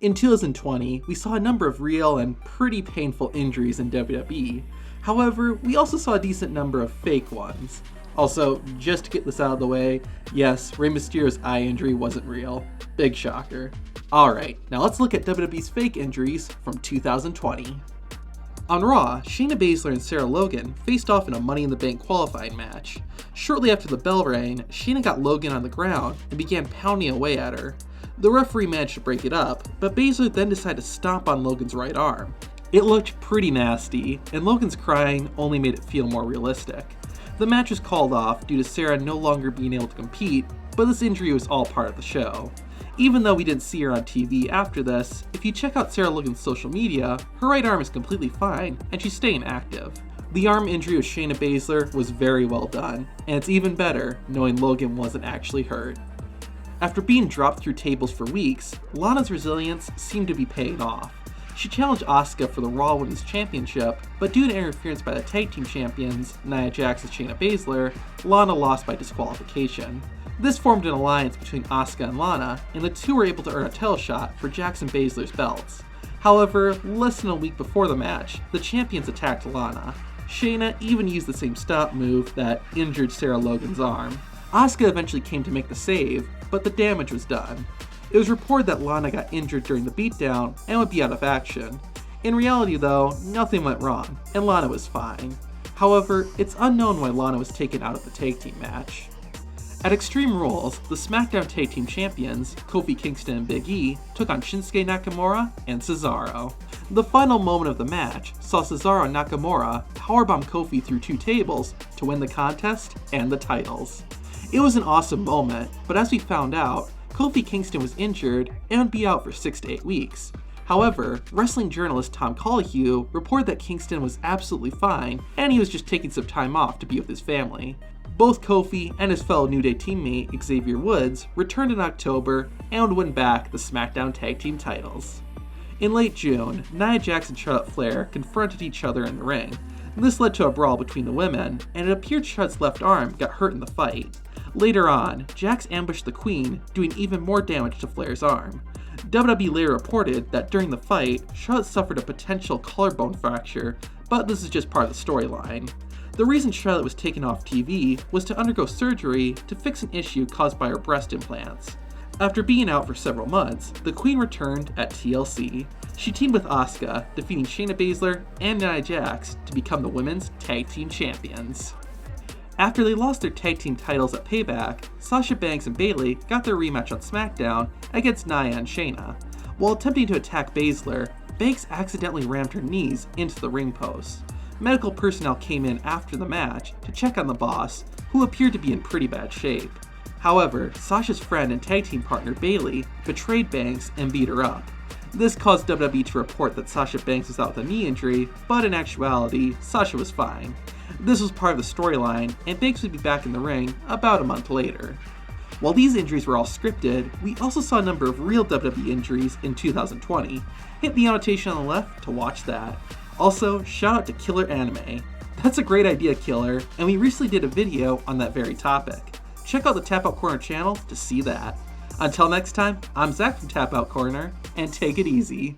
In 2020, we saw a number of real and pretty painful injuries in WWE. However, we also saw a decent number of fake ones. Also, just to get this out of the way, yes, Rey Mysterio's eye injury wasn't real. Big shocker. Alright, now let's look at WWE's fake injuries from 2020. On Raw, Shayna Baszler and Sarah Logan faced off in a Money in the Bank qualifying match. Shortly after the bell rang, Shayna got Logan on the ground and began pounding away at her. The referee managed to break it up, but Baszler then decided to stomp on Logan's right arm. It looked pretty nasty, and Logan's crying only made it feel more realistic. The match was called off due to Sarah no longer being able to compete, but this injury was all part of the show. Even though we didn't see her on TV after this, if you check out Sarah Logan's social media, her right arm is completely fine, and she's staying active. The arm injury of Shayna Baszler was very well done, and it's even better knowing Logan wasn't actually hurt. After being dropped through tables for weeks, Lana's resilience seemed to be paying off. She challenged Asuka for the Raw Women's Championship, but due to interference by the tag team champions, Nia Jax and Shayna Baszler, Lana lost by disqualification. This formed an alliance between Asuka and Lana, and the two were able to earn a title shot for Jax and Baszler's belts. However, less than a week before the match, the champions attacked Lana. Shayna even used the same stop move that injured Sarah Logan's arm. Asuka eventually came to make the save, but the damage was done. It was reported that Lana got injured during the beatdown and would be out of action. In reality though, nothing went wrong, and Lana was fine. However, it's unknown why Lana was taken out of the tag team match. At Extreme Rules, the SmackDown Tag Team Champions, Kofi Kingston and Big E, took on Shinsuke Nakamura and Cesaro. The final moment of the match saw Cesaro and Nakamura powerbomb Kofi through two tables to win the contest and the titles. It was an awesome moment, but as we found out, Kofi Kingston was injured and would be out for 6 to 8 weeks. However, wrestling journalist Tom Colohue reported that Kingston was absolutely fine and he was just taking some time off to be with his family. Both Kofi and his fellow New Day teammate Xavier Woods returned in October and would win back the SmackDown Tag Team titles. In late June, Nia Jax and Charlotte Flair confronted each other in the ring. This led to a brawl between the women, and it appeared Charlotte's left arm got hurt in the fight. Later on, Jax ambushed the Queen, doing even more damage to Flair's arm. WWE later reported that during the fight, Charlotte suffered a potential collarbone fracture, but this is just part of the storyline. The reason Charlotte was taken off TV was to undergo surgery to fix an issue caused by her breast implants. After being out for several months, the Queen returned at TLC. She teamed with Asuka, defeating Shayna Baszler and Nia Jax to become the Women's Tag Team Champions. After they lost their tag team titles at Payback, Sasha Banks and Bayley got their rematch on SmackDown against Nia and Shayna. While attempting to attack Baszler, Banks accidentally rammed her knees into the ring post. Medical personnel came in after the match to check on the boss, who appeared to be in pretty bad shape. However, Sasha's friend and tag team partner Bayley betrayed Banks and beat her up. This caused WWE to report that Sasha Banks was out with a knee injury, but in actuality, Sasha was fine. This was part of the storyline, and Banks would be back in the ring about a month later. While these injuries were all scripted, we also saw a number of real WWE injuries in 2020. Hit the annotation on the left to watch that. Also, shout out to Killer Anime. That's a great idea, Killer, and we recently did a video on that very topic. Check out the Tap Out Corner channel to see that. Until next time, I'm Zach from Tap Out Corner, and take it easy.